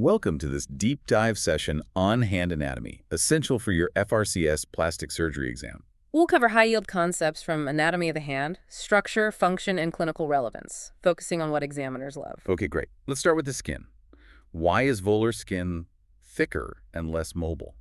Welcome to this deep dive session on hand anatomy, essential for your FRCS plastic surgery exam. We'll cover high-yield concepts from anatomy of the hand, structure, function, and clinical relevance, focusing on what examiners love. Okay, great. Let's start with the skin. Why is volar skin thicker and less mobile?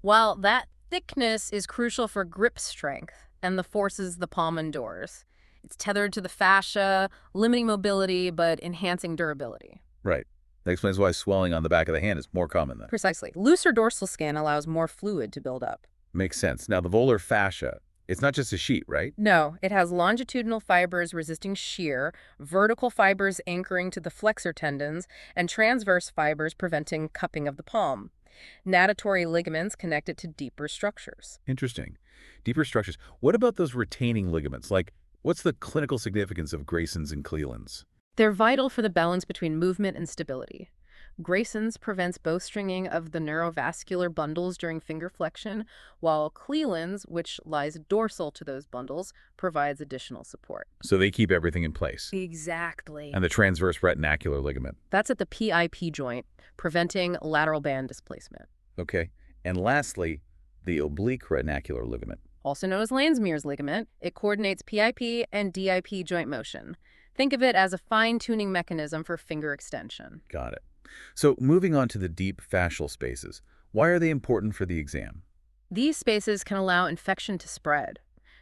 While that thickness is crucial for grip strength and the forces the palm endures, it's tethered to the fascia, limiting mobility but enhancing durability. Right. That explains why swelling on the back of the hand is more common then. Precisely. Looser dorsal skin allows more fluid to build up. Makes sense. Now, the volar fascia, it's not just a sheet, right? No, it has longitudinal fibers resisting shear, vertical fibers anchoring to the flexor tendons, and transverse fibers preventing cupping of the palm. Natatory ligaments connect it to deeper structures. Interesting. Deeper structures. What about those retaining ligaments? Like, what's the clinical significance of Grayson's and Cleland's? They're vital for the balance between movement and stability. Grayson's prevents bowstringing of the neurovascular bundles during finger flexion, while Cleland's, which lies dorsal to those bundles, provides additional support. So they keep everything in place. Exactly. And the transverse retinacular ligament. That's at the PIP joint, preventing lateral band displacement. Okay. And lastly, the oblique retinacular ligament. Also known as Landsmeer's ligament, it coordinates PIP and DIP joint motion. Think of it as a fine-tuning mechanism for finger extension. Got it. So moving on to the deep fascial spaces, why are they important for the exam? These spaces can allow infection to spread.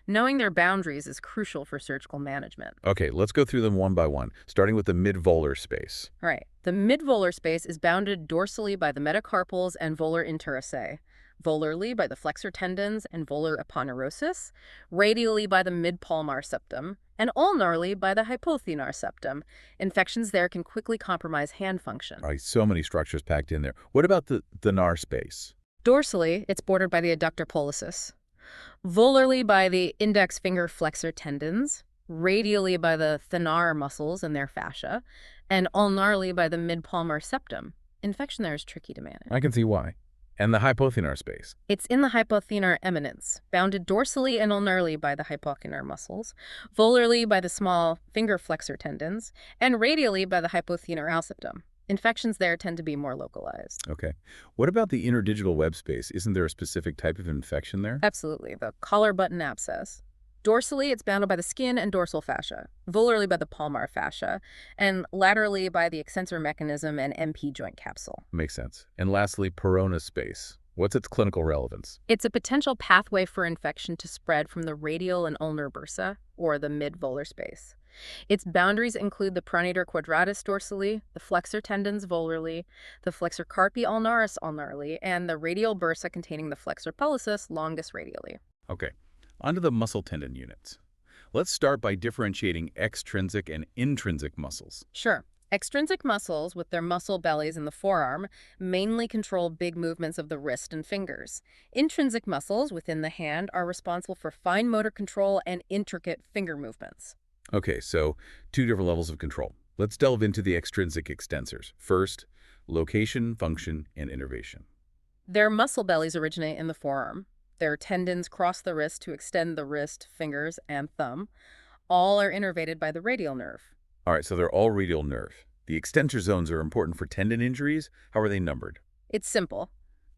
Knowing their boundaries is crucial for surgical management. Okay, let's go through them one by one, starting with the midvolar space. All right. The midvolar space is bounded dorsally by the metacarpals and volar interossei, volarly by the flexor tendons and volar aponeurosis, radially by the midpalmar septum, and ulnarly by the hypothenar septum. Infections there can quickly compromise hand function. All right, so many structures packed in there. What about the thenar space? Dorsally, it's bordered by the adductor pollicis, volarly by the index finger flexor tendons, radially by the thenar muscles and their fascia, and ulnarly by the midpalmar septum. Infection there is tricky to manage. I can see why. And the hypothenar space? It's in the hypothenar eminence, bounded dorsally and ulnarly by the hypothenar muscles, volarly by the small finger flexor tendons, and radially by the hypothenar septum. Infections there tend to be more localized. Okay. What about the interdigital web space? Isn't there a specific type of infection there? Absolutely, the collar button abscess. Dorsally, it's bounded by the skin and dorsal fascia, volarly by the palmar fascia, and laterally by the extensor mechanism and MP joint capsule. Makes sense. And lastly, Perona space. What's its clinical relevance? It's a potential pathway for infection to spread from the radial and ulnar bursa, or the mid-volar space. Its boundaries include the pronator quadratus dorsally, the flexor tendons volarly, the flexor carpi ulnaris ulnarly, and the radial bursa containing the flexor pollicis longus radially. Okay. Onto the muscle tendon units. Let's start by differentiating extrinsic and intrinsic muscles. Sure. Extrinsic muscles, with their muscle bellies in the forearm, mainly control big movements of the wrist and fingers. Intrinsic muscles within the hand are responsible for fine motor control and intricate finger movements. Okay, so two different levels of control. Let's delve into the extrinsic extensors. First, location, function, and innervation. Their muscle bellies originate in the forearm. Their tendons cross the wrist to extend the wrist, fingers, and thumb. All are innervated by the radial nerve. All right, so they're all radial nerve. The extensor zones are important for tendon injuries. How are they numbered? It's simple.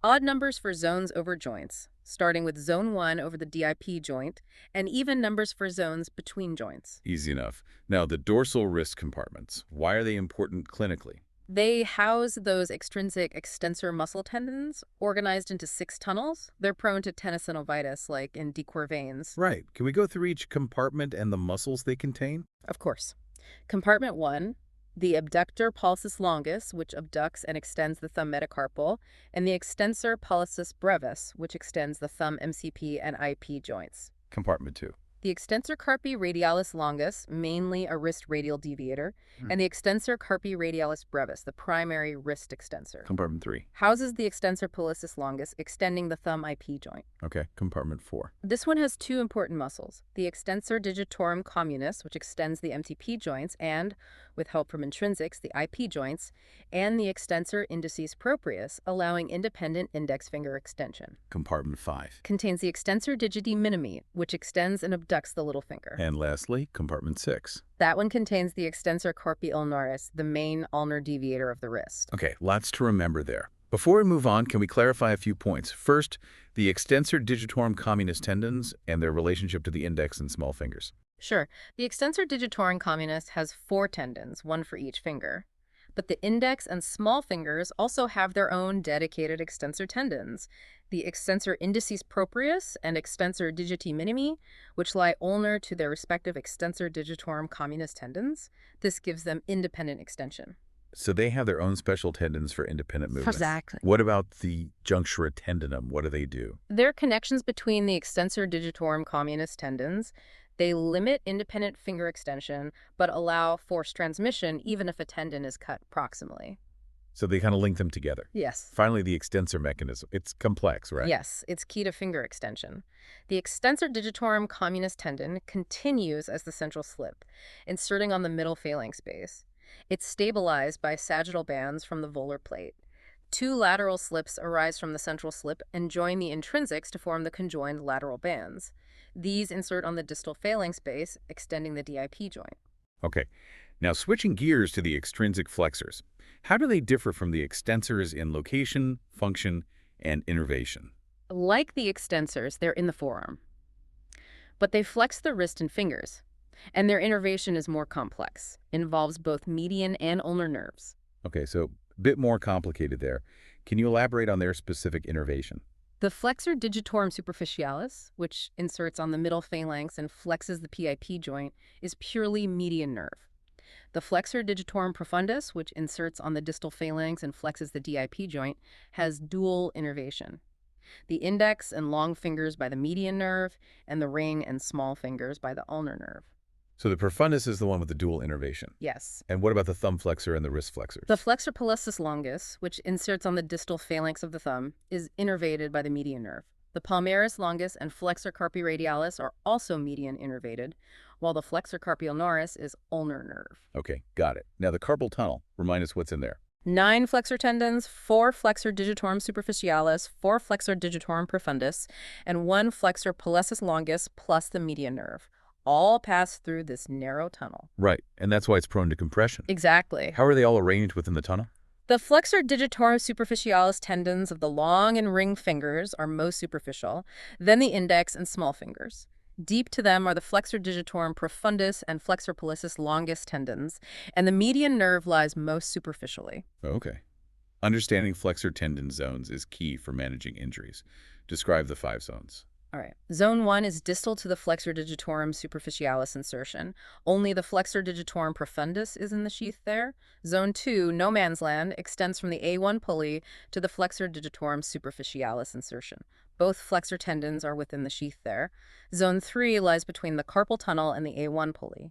Odd numbers for zones over joints, starting with zone 1 over the DIP joint, and even numbers for zones between joints. Easy enough. Now, the dorsal wrist compartments. Why are they important clinically? They house those extrinsic extensor muscle tendons organized into 6 tunnels. They're prone to tenosynovitis, like in de Quervain's. Right. Can we go through each compartment and the muscles they contain? Of course. Compartment 1, the abductor pollicis longus, which abducts and extends the thumb metacarpal, and the extensor pollicis brevis, which extends the thumb MCP and IP joints. Compartment 2. The extensor carpi radialis longus, mainly a wrist radial deviator, and the extensor carpi radialis brevis, the primary wrist extensor. Compartment 3. Houses the extensor pollicis longus, extending the thumb IP joint. Okay, compartment 4. This one has 2 important muscles, the extensor digitorum communis, which extends the MTP joints, and, with help from intrinsics, the IP joints, and the extensor indicis proprius, allowing independent index finger extension. Compartment 5. Contains the extensor digiti minimi, which extends and abducts the little finger. And lastly, compartment 6. That one contains the extensor carpi ulnaris, the main ulnar deviator of the wrist. Okay, lots to remember there. Before we move on, can we clarify a few points? First, the extensor digitorum communis tendons and their relationship to the index and small fingers. Sure, the extensor digitorum communis has 4 tendons, one for each finger. But the index and small fingers also have their own dedicated extensor tendons, the extensor indicis proprius and extensor digiti minimi, which lie ulnar to their respective extensor digitorum communis tendons. This gives them independent extension. So they have their own special tendons for independent movement. Exactly. What about the junctura tendinum? What do they do? There are connections between the extensor digitorum communis tendons. They limit independent finger extension, but allow force transmission even if a tendon is cut proximally. So they kind of link them together. Yes. Finally, the extensor mechanism. It's complex, right? Yes, it's key to finger extension. The extensor digitorum communis tendon continues as the central slip, inserting on the middle phalanx base. It's stabilized by sagittal bands from the volar plate. 2 lateral slips arise from the central slip and join the intrinsics to form the conjoined lateral bands. These insert on the distal phalanx base, extending the DIP joint. Okay. Now, switching gears to the extrinsic flexors. How do they differ from the extensors in location, function, and innervation? Like the extensors, they're in the forearm. But they flex the wrist and fingers. And their innervation is more complex, involves both median and ulnar nerves. Okay, so a bit more complicated there. Can you elaborate on their specific innervation? The flexor digitorum superficialis, which inserts on the middle phalanx and flexes the PIP joint, is purely median nerve. The flexor digitorum profundus, which inserts on the distal phalanx and flexes the DIP joint, has dual innervation. The index and long fingers by the median nerve, and the ring and small fingers by the ulnar nerve. So the profundus is the one with the dual innervation. Yes. And what about the thumb flexor and the wrist flexors? The flexor pollicis longus, which inserts on the distal phalanx of the thumb, is innervated by the median nerve. The palmaris longus and flexor carpi radialis are also median innervated, while the flexor carpi ulnaris is ulnar nerve. Okay, got it. Now the carpal tunnel. Remind us what's in there. 9 flexor tendons, 4 flexor digitorum superficialis, 4 flexor digitorum profundus, and 1 flexor pollicis longus plus the median nerve. All pass through this narrow tunnel. Right, and that's why it's prone to compression. Exactly. How are they all arranged within the tunnel? The flexor digitorum superficialis tendons of the long and ring fingers are most superficial, then the index and small fingers. Deep to them are the flexor digitorum profundus and flexor pollicis longus tendons, and the median nerve lies most superficially. Okay. Understanding flexor tendon zones is key for managing injuries. Describe the 5 zones. All right. Zone 1 is distal to the flexor digitorum superficialis insertion. Only the flexor digitorum profundus is in the sheath there. Zone 2, no man's land, extends from the A1 pulley to the flexor digitorum superficialis insertion. Both flexor tendons are within the sheath there. Zone 3 lies between the carpal tunnel and the A1 pulley.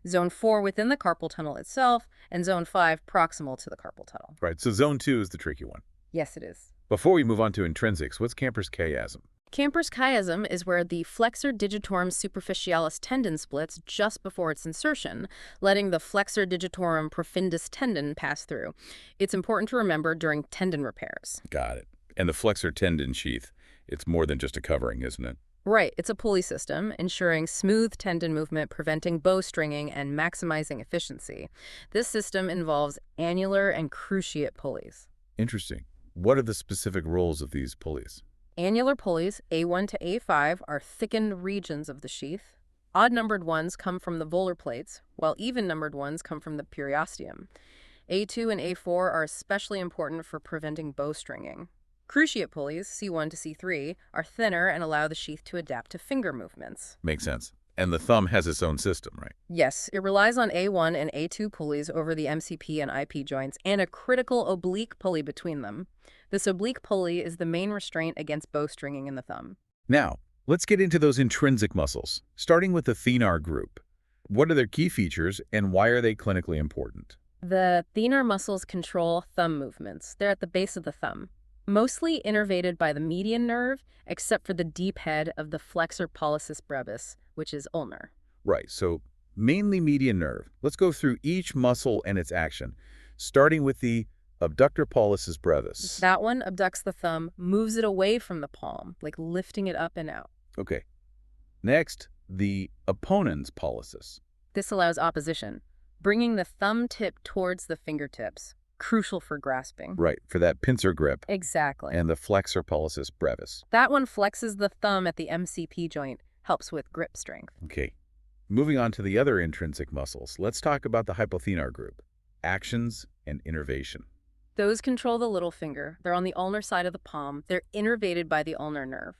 Zone 4 within the carpal tunnel itself, and Zone 5 proximal to the carpal tunnel. Right, so zone 2 is the tricky one. Yes, it is. Before we move on to intrinsics, what's Camper's chiasm? Camper's chiasm is where the flexor digitorum superficialis tendon splits just before its insertion, letting the flexor digitorum profundus tendon pass through. It's important to remember during tendon repairs. Got it. And the flexor tendon sheath, it's more than just a covering, isn't it? Right, it's a pulley system, ensuring smooth tendon movement, preventing bowstringing, and maximizing efficiency. This system involves annular and cruciate pulleys. Interesting. What are the specific roles of these pulleys? Annular pulleys, A1 to A5, are thickened regions of the sheath. Odd-numbered ones come from the volar plates, while even-numbered ones come from the periosteum. A2 and A4 are especially important for preventing bowstringing. Cruciate pulleys, C1 to C3, are thinner and allow the sheath to adapt to finger movements. Makes sense. And the thumb has its own system, right? Yes, it relies on A1 and A2 pulleys over the MCP and IP joints and a critical oblique pulley between them. This oblique pulley is the main restraint against bowstringing in the thumb. Now, let's get into those intrinsic muscles, starting with the thenar group. What are their key features and why are they clinically important? The thenar muscles control thumb movements. They're at the base of the thumb, mostly innervated by the median nerve, except for the deep head of the flexor pollicis brevis, which is ulnar. Right, so mainly median nerve. Let's go through each muscle and its action, starting with the abductor pollicis brevis. That one abducts the thumb, moves it away from the palm, like lifting it up and out. Okay. Next, The opponent's pollicis. This allows opposition, bringing the thumb tip towards the fingertips, crucial for grasping. Right, for that pincer grip. Exactly. And the flexor pollicis brevis. That one flexes the thumb at the MCP joint, helps with grip strength. Okay. Moving on to the other intrinsic muscles, let's talk about the hypothenar group, actions and innervation. Those control the little finger. They're on the ulnar side of the palm. They're innervated by the ulnar nerve,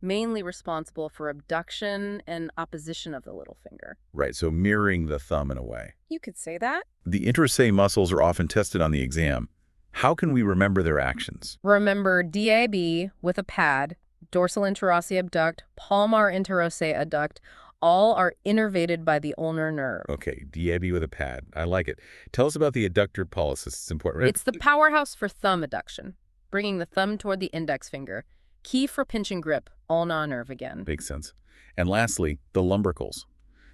mainly responsible for abduction and opposition of the little finger. Right, so mirroring the thumb in a way. You could say that. The intersay muscles are often tested on the exam. How can we remember their actions? Remember DAB with a pad, dorsal interossei abduct, palmar interossei adduct, all are innervated by the ulnar nerve. Okay, DAB with a pad. I like it. Tell us about the adductor pollicis. It's important. It's the powerhouse for thumb adduction, bringing the thumb toward the index finger. Key for pinch and grip, ulnar nerve again. Makes sense. And lastly, the lumbricals.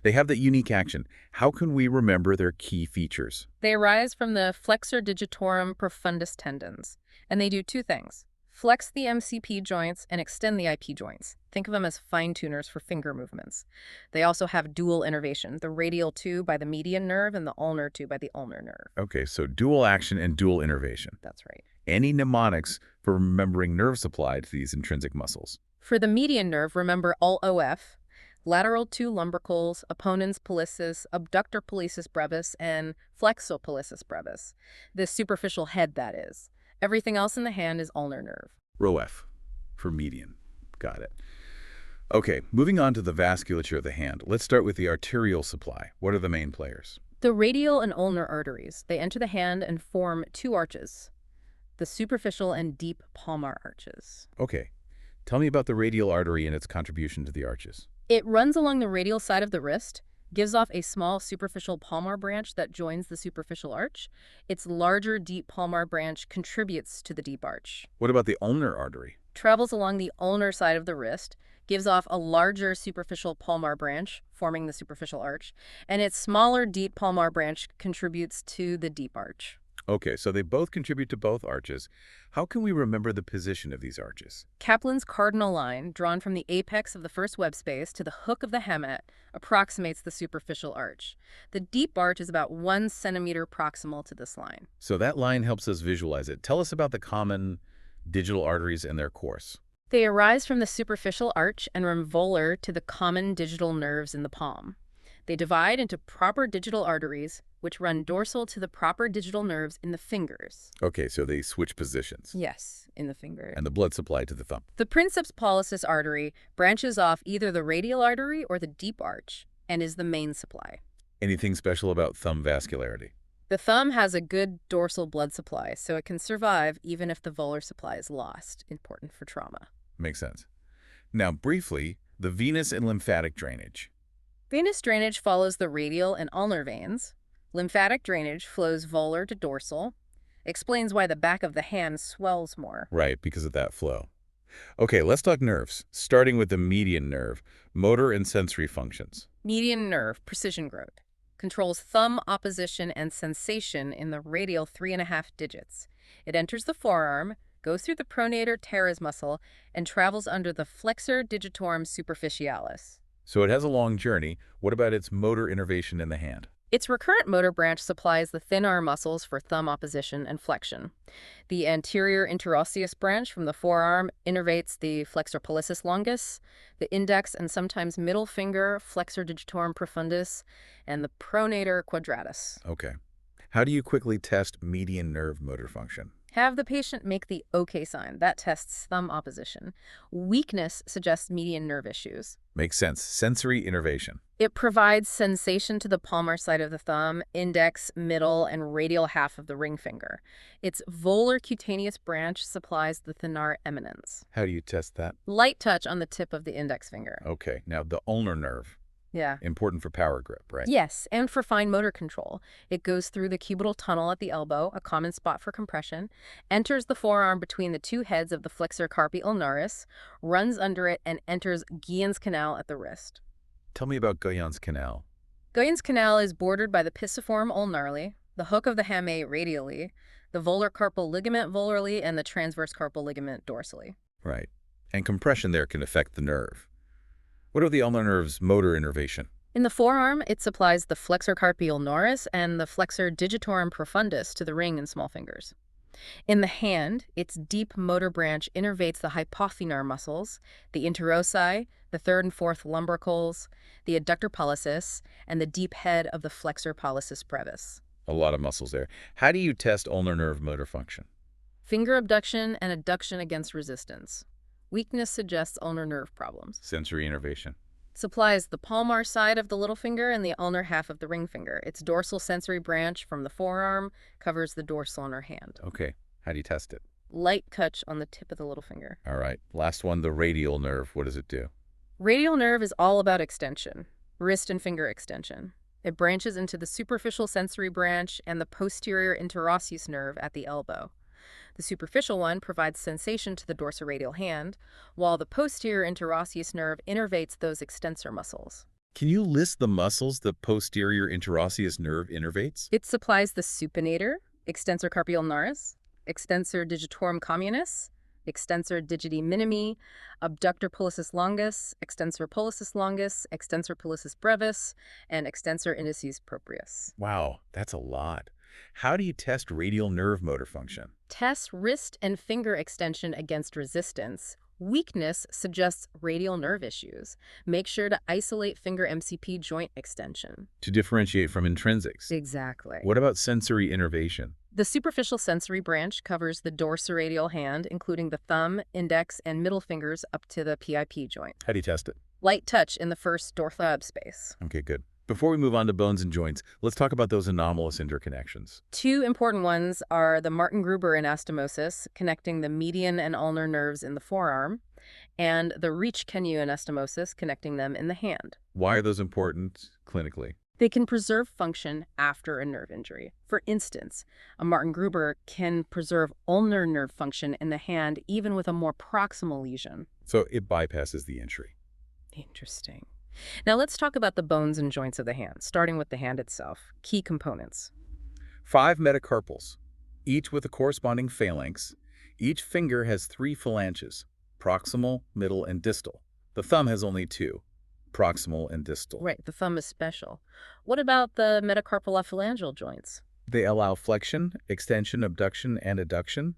They have that unique action. How can we remember their key features? They arise from the flexor digitorum profundus tendons, and they do two things. Flex the MCP joints and extend the IP joints. Think of them as fine-tuners for finger movements. They also have dual innervation, the radial 2 by the median nerve and the ulnar 2 by the ulnar nerve. Okay, so dual action and dual innervation. That's right. Any mnemonics for remembering nerve supply to these intrinsic muscles? For the median nerve, remember ULOF, lateral 2 lumbricals, opponens pollicis, abductor pollicis brevis, and flexo pollicis brevis. The superficial head, that is. Everything else in the hand is ulnar nerve. ROF for median. Got it. Okay, moving on to the vasculature of the hand. Let's start with the arterial supply. What are the main players? The radial and ulnar arteries, they enter the hand and form two arches, the superficial and deep palmar arches. Okay, tell me about the radial artery and its contribution to the arches. It runs along the radial side of the wrist, gives off a small superficial palmar branch that joins the superficial arch. Its larger deep palmar branch contributes to the deep arch. What about the ulnar artery? Travels along the ulnar side of the wrist, gives off a larger superficial palmar branch, forming the superficial arch, and its smaller deep palmar branch contributes to the deep arch. Okay, so they both contribute to both arches. How can we remember the position of these arches? Kaplan's cardinal line, drawn from the apex of the first web space to the hook of the hamate, approximates the superficial arch. The deep arch is about 1 centimeter proximal to this line. So that line helps us visualize it. Tell us about the common digital arteries and their course. They arise from the superficial arch and run volar to the common digital nerves in the palm. They divide into proper digital arteries, which run dorsal to the proper digital nerves in the fingers. Okay, so they switch positions. Yes, in the finger. And the blood supply to the thumb. The princeps pollicis artery branches off either the radial artery or the deep arch and is the main supply. Anything special about thumb vascularity? The thumb has a good dorsal blood supply, so it can survive even if the volar supply is lost, important for trauma. Makes sense. Now, briefly, the venous and lymphatic drainage. Venous drainage follows the radial and ulnar veins. Lymphatic drainage flows volar to dorsal. Explains why the back of the hand swells more. Right, because of that flow. Okay, let's talk nerves, starting with the median nerve, motor and sensory functions. Median nerve, precision growth, controls thumb opposition and sensation in the radial 3.5 digits. It enters the forearm, goes through the pronator teres muscle, and travels under the flexor digitorum superficialis. So it has a long journey. What about its motor innervation in the hand? Its recurrent motor branch supplies the thin arm muscles for thumb opposition and flexion. The anterior interosseous branch from the forearm innervates the flexor pollicis longus, the index and sometimes middle finger flexor digitorum profundus, and the pronator quadratus. Okay. How do you quickly test median nerve motor function? Have the patient make the OK sign. That tests thumb opposition. Weakness suggests median nerve issues. Makes sense. Sensory innervation. It provides sensation to the palmar side of the thumb, index, middle, and radial half of the ring finger. Its volar cutaneous branch supplies the thenar eminence. How do you test that? Light touch on the tip of the index finger. Okay. Now, the ulnar nerve. Yeah. Important for power grip, right? Yes, and for fine motor control. It goes through the cubital tunnel at the elbow, a common spot for compression, enters the forearm between the two heads of the flexor carpi ulnaris, runs under it, and enters Guillen's canal at the wrist. Tell me about Guillen's canal. Guillen's canal is bordered by the pisiform ulnarly, the hook of the hamate radially, the volar carpal ligament volarly, and the transverse carpal ligament dorsally. Right. And compression there can affect the nerve. What are the ulnar nerve's motor innervation? In the forearm, it supplies the flexor carpi ulnaris and the flexor digitorum profundus to the ring and small fingers. In the hand, its deep motor branch innervates the hypothenar muscles, the interossei, the third and fourth lumbricals, the adductor pollicis, and the deep head of the flexor pollicis brevis. A lot of muscles there. How do you test ulnar nerve motor function? Finger abduction and adduction against resistance. Weakness suggests ulnar nerve problems. Sensory innervation. Supplies the palmar side of the little finger and the ulnar half of the ring finger. Its dorsal sensory branch from the forearm covers the dorsal ulnar hand. Okay. How do you test it? Light touch on the tip of the little finger. All right. Last one, the radial nerve. What does it do? Radial nerve is all about extension, wrist and finger extension. It branches into the superficial sensory branch and the posterior interosseous nerve at the elbow. The superficial one provides sensation to the dorsiradial hand, while the posterior interosseous nerve innervates those extensor muscles. Can you list the muscles the posterior interosseous nerve innervates? It supplies the supinator, extensor carpi ulnaris, extensor digitorum communis, extensor digiti minimi, abductor pollicis longus, extensor pollicis brevis, and extensor indicis proprius. Wow, that's a lot. How do you test radial nerve motor function? Test wrist and finger extension against resistance. Weakness suggests radial nerve issues. Make sure to isolate finger MCP joint extension. To differentiate from intrinsics. Exactly. What about sensory innervation? The superficial sensory branch covers the dorsiradial hand, including the thumb, index, and middle fingers up to the PIP joint. How do you test it? Light touch in the first dorsal space. Okay, good. Before we move on to bones and joints, let's talk about those anomalous interconnections. Two important ones are the Martin-Gruber anastomosis, connecting the median and ulnar nerves in the forearm, and the Reich-Kenyu anastomosis, connecting them in the hand. Why are those important clinically? They can preserve function after a nerve injury. For instance, a Martin-Gruber can preserve ulnar nerve function in the hand even with a more proximal lesion. So it bypasses the injury. Interesting. Now let's talk about the bones and joints of the hand, starting with the hand itself. Key components. 5 metacarpals, each with a corresponding phalanx. Each finger has 3 phalanges, proximal, middle, and distal. The thumb has only 2, proximal and distal. Right, the thumb is special. What about the metacarpalophalangeal joints? They allow flexion, extension, abduction, and adduction.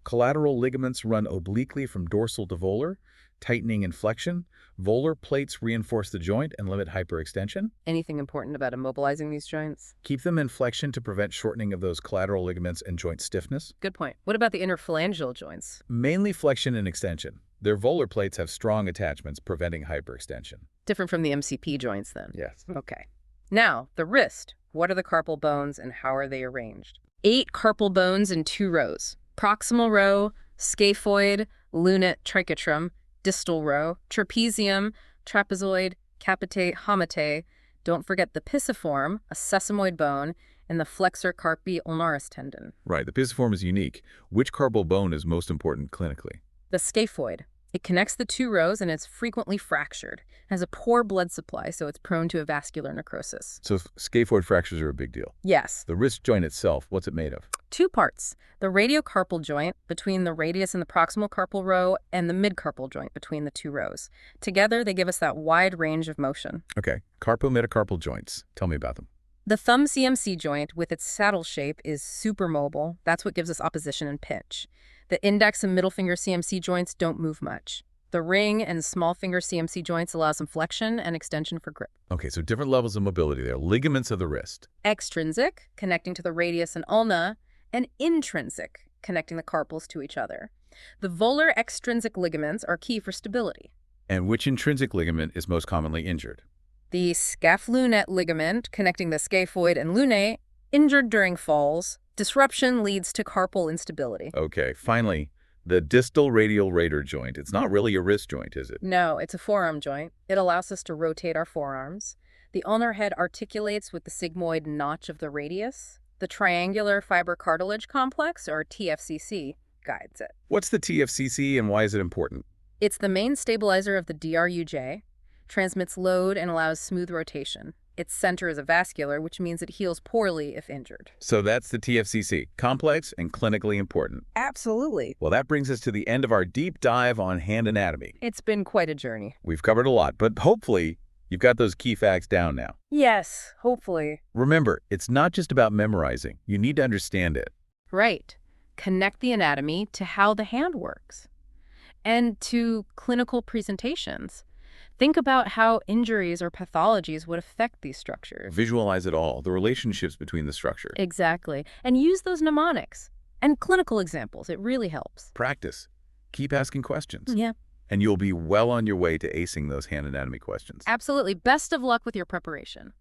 Collateral ligaments run obliquely from dorsal to volar, tightening and flexion. Volar plates reinforce the joint and limit hyperextension. Anything important about immobilizing these joints? Keep them in flexion to prevent shortening of those collateral ligaments and joint stiffness. Good point. What about the interphalangeal joints? Mainly flexion and extension. Their volar plates have strong attachments, preventing hyperextension. Different from the MCP joints, then? Yes. Okay. Now, the wrist. What are the carpal bones and how are they arranged? 8 carpal bones in 2 rows. Proximal row, scaphoid, lunate, trichotrum. Distal row, trapezium, trapezoid, capitate, homate. Don't forget the pisiform, a sesamoid bone, and the flexor carpi ulnaris tendon. Right, the pisiform is unique. Which carpal bone is most important clinically? The scaphoid. It connects the 2 rows and it's frequently fractured. It has a poor blood supply, so it's prone to a vascular necrosis. So scaphoid fractures are a big deal. Yes. The wrist joint itself, what's it made of? 2 parts. The radiocarpal joint between the radius and the proximal carpal row and the midcarpal joint between the 2 rows. Together, they give us that wide range of motion. Okay, carpometacarpal joints. Tell me about them. The thumb CMC joint with its saddle shape is supermobile. That's what gives us opposition and pinch. The index and middle finger CMC joints don't move much. The ring and small finger CMC joints allow some flexion and extension for grip. Okay, so different levels of mobility there. Ligaments of the wrist. Extrinsic, connecting to the radius and ulna, and intrinsic, connecting the carpals to each other. The volar extrinsic ligaments are key for stability. And which intrinsic ligament is most commonly injured? The scaphlunate ligament, connecting the scaphoid and lunate, injured during falls. Disruption leads to carpal instability. Okay, finally, the distal radial radar joint. It's not really a wrist joint, is it? No, it's a forearm joint. It allows us to rotate our forearms. The ulnar head articulates with the sigmoid notch of the radius. The triangular fiber cartilage complex, or TFCC, guides it. What's the TFCC and why is it important? It's the main stabilizer of the DRUJ, transmits load, and allows smooth rotation. Its center is avascular, which means it heals poorly if injured. So that's the TFCC, complex and clinically important. Absolutely. Well, that brings us to the end of our deep dive on hand anatomy. It's been quite a journey. We've covered a lot, but hopefully you've got those key facts down now. Yes, hopefully. Remember, it's not just about memorizing. You need to understand it. Right. Connect the anatomy to how the hand works and to clinical presentations. Think about how injuries or pathologies would affect these structures. Visualize it all, the relationships between the structure. Exactly. And use those mnemonics and clinical examples. It really helps. Practice. Keep asking questions. Yeah. And you'll be well on your way to acing those hand anatomy questions. Absolutely. Best of luck with your preparation.